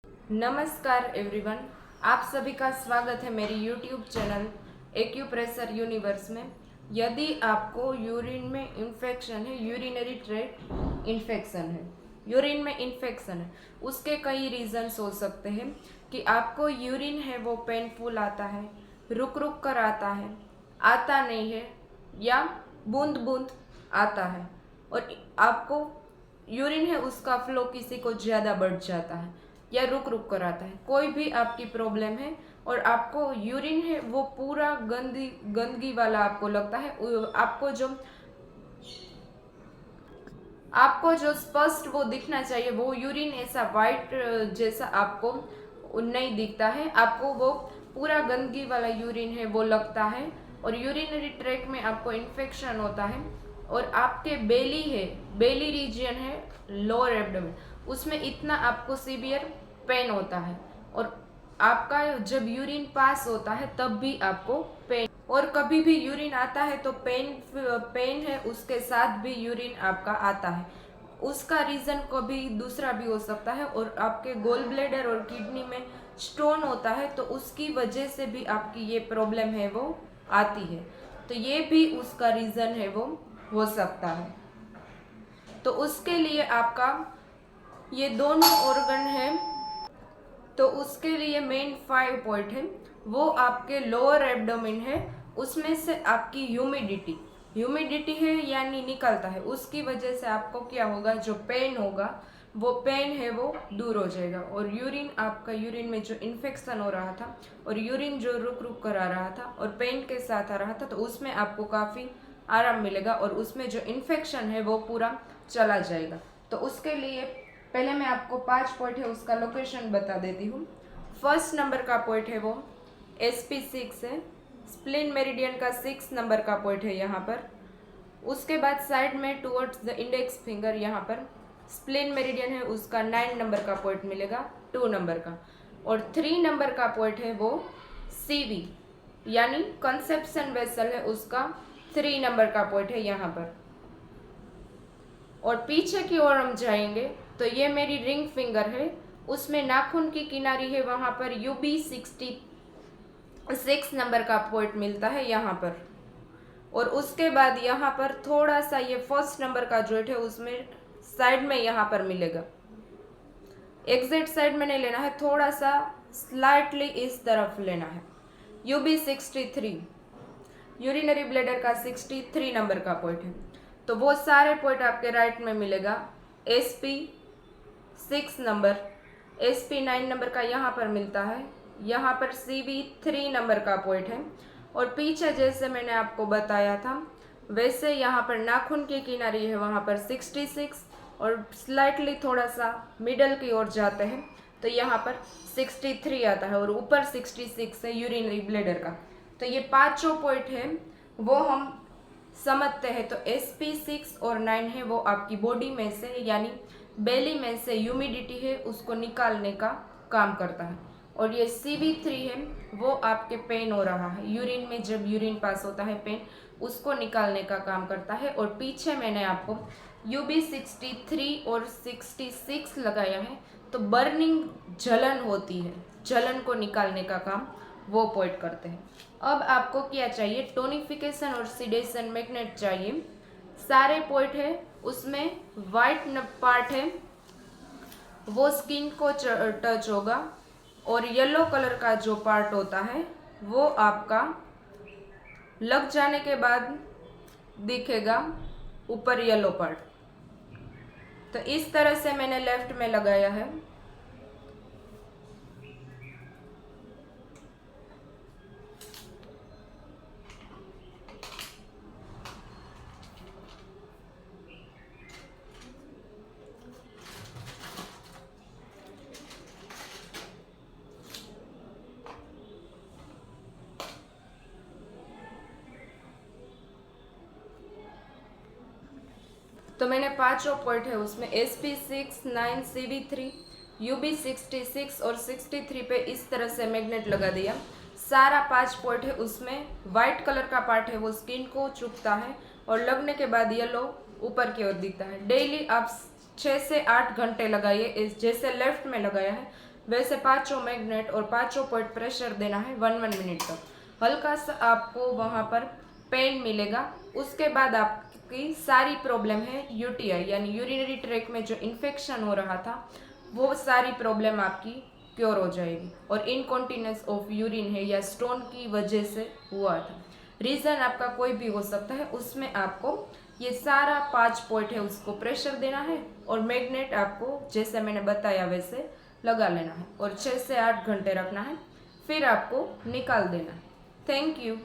नमस्कार एवरीवन, आप सभी का स्वागत है मेरी यूट्यूब चैनल एक्यूप्रेशर यूनिवर्स में। यदि आपको यूरिन में इन्फेक्शन है, यूरिनरी ट्रैक्ट इन्फेक्शन है, यूरिन में इन्फेक्शन है, उसके कई रीजंस हो सकते हैं कि आपको यूरिन है वो पेनफुल आता है, रुक रुक कर आता नहीं है या बूंद बूंद आता है, और आपको यूरिन है उसका फ्लो किसी को ज़्यादा बढ़ जाता है या रुक रुक कर आता है। कोई भी आपकी प्रॉब्लम है और आपको यूरिन है वो पूरा गंदगी वाला आपको लगता है, आपको जो स्पष्ट वो दिखना चाहिए वो यूरिन ऐसा वाइट जैसा आपको नहीं दिखता है, आपको वो पूरा गंदगी वाला यूरिन है वो लगता है और यूरिनरी ट्रैक्ट में आपको इन्फेक्शन होता है। और आपके बेली रीजन है लोअर एब्डोमेन, उसमें इतना आपको सीवियर पेन होता है और आपका जब यूरिन पास होता है तब भी आपको पेन, और कभी भी यूरिन आता है तो पेन है उसके साथ भी यूरिन आपका आता है। उसका रीज़न कभी दूसरा भी हो सकता है, और आपके गोल ब्लेडर और किडनी में स्टोन होता है तो उसकी वजह से भी आपकी ये प्रॉब्लम है वो आती है, तो ये भी उसका रीज़न है वो हो सकता है। तो उसके लिए आपका ये दोनों ऑर्गन है, तो उसके लिए मेन 5 पॉइंट है वो आपके लोअर एब्डोमेन है, उसमें से आपकी ह्यूमिडिटी है यानी निकलता है, उसकी वजह से आपको क्या होगा, जो पेन होगा वो पेन है वो दूर हो जाएगा। और यूरिन में जो इन्फेक्शन हो रहा था और यूरिन जो रुक रुक कर आ रहा था और पेन के साथ आ रहा था, तो उसमें आपको काफ़ी आराम मिलेगा और उसमें जो इन्फेक्शन है वो पूरा चला जाएगा। तो उसके लिए पहले मैं आपको 5 पॉइंट है उसका लोकेशन बता देती हूँ। फर्स्ट नंबर का पॉइंट है वो SP6 है, स्प्लिन मेरिडियन का 6 नंबर का पॉइंट है यहाँ पर। उसके बाद साइड में टुवर्ड्स द इंडेक्स फिंगर यहाँ पर स्प्लिन मेरिडियन है, उसका 9 नंबर का पॉइंट मिलेगा, 2 नंबर का। और 3 नंबर का पॉइंट है वो CV यानी कंसेप्शन वेसल है, उसका 3 नंबर का पॉइंट है यहाँ पर। और पीछे की ओर हम जाएंगे तो ये मेरी रिंग फिंगर है, उसमें नाखून की किनारी है, वहाँ पर UB66 नंबर का पॉइंट मिलता है यहाँ पर। और उसके बाद यहाँ पर थोड़ा सा ये फर्स्ट नंबर का जॉइंट है, उसमें साइड में यहाँ पर मिलेगा, एग्जैक्ट साइड में नहीं लेना है, थोड़ा सा स्लाइटली इस तरफ लेना है। UB63 यूरिनरी ब्लैडर का 63 नंबर का पॉइंट है, तो वो सारे पॉइंट आपके राइट में मिलेगा। SP6 नंबर, SP9 नंबर का यहाँ पर मिलता है, यहाँ पर CV3 नंबर का पॉइंट है। और पीछे जैसे मैंने आपको बताया था वैसे यहाँ पर नाखून की किनारी है, वहाँ पर 66 और स्लाइटली थोड़ा सा मिडल की ओर जाते हैं तो यहाँ पर 63 आता है और ऊपर 66 है यूरिनरी ब्लैडर का। तो ये पांचों पॉइंट है वो हम समझते हैं। तो SP6 और 9 है वो आपकी बॉडी में से यानी बेली में से ह्यूमिडिटी है उसको निकालने का काम करता है, और ये CV3 है वो आपके पेन हो रहा है यूरिन में, जब यूरिन पास होता है पेन उसको निकालने का काम करता है। और पीछे मैंने आपको UB63 और 66 लगाया है, तो बर्निंग जलन होती है, जलन को निकालने का काम वो पॉइंट करते हैं। अब आपको क्या चाहिए, टोनिफिकेशन और सीडेशन मैग्नेट चाहिए। सारे पॉइंट है उसमें वाइट पार्ट है वो स्किन को टच होगा, और येलो कलर का जो पार्ट होता है वो आपका लग जाने के बाद दिखेगा ऊपर येलो पार्ट। तो इस तरह से मैंने लेफ्ट में लगाया है। तो मैंने पांचों पॉइंट है उसमें SP6, 9, CV3, UB66 और 63 पे इस तरह से मैग्नेट लगा दिया। सारा 5 पॉइंट है उसमें वाइट कलर का पार्ट है वो स्किन को चुभता है और लगने के बाद येलो ऊपर की ओर दिखता है। डेली आप 6 से 8 घंटे लगाइए, इस जैसे लेफ्ट में लगाया है वैसे पांचों मैग्नेट और पांचों पॉइंट प्रेशर देना है 1 मिनट तक। हल्का सा आपको वहां पर पेन मिलेगा। उसके बाद आपकी सारी प्रॉब्लम है यूटीआई यानी यूरिनरी ट्रैक में जो इन्फेक्शन हो रहा था वो सारी प्रॉब्लम आपकी क्योर हो जाएगी। और इनकॉन्टिनेंस ऑफ यूरिन है या स्टोन की वजह से हुआ था। रीज़न आपका कोई भी हो सकता है, उसमें आपको ये सारा 5 पॉइंट है उसको प्रेशर देना है और मैग्नेट आपको जैसे मैंने बताया वैसे लगा लेना है और 6 से 8 घंटे रखना है, फिर आपको निकाल देना है। Thank you.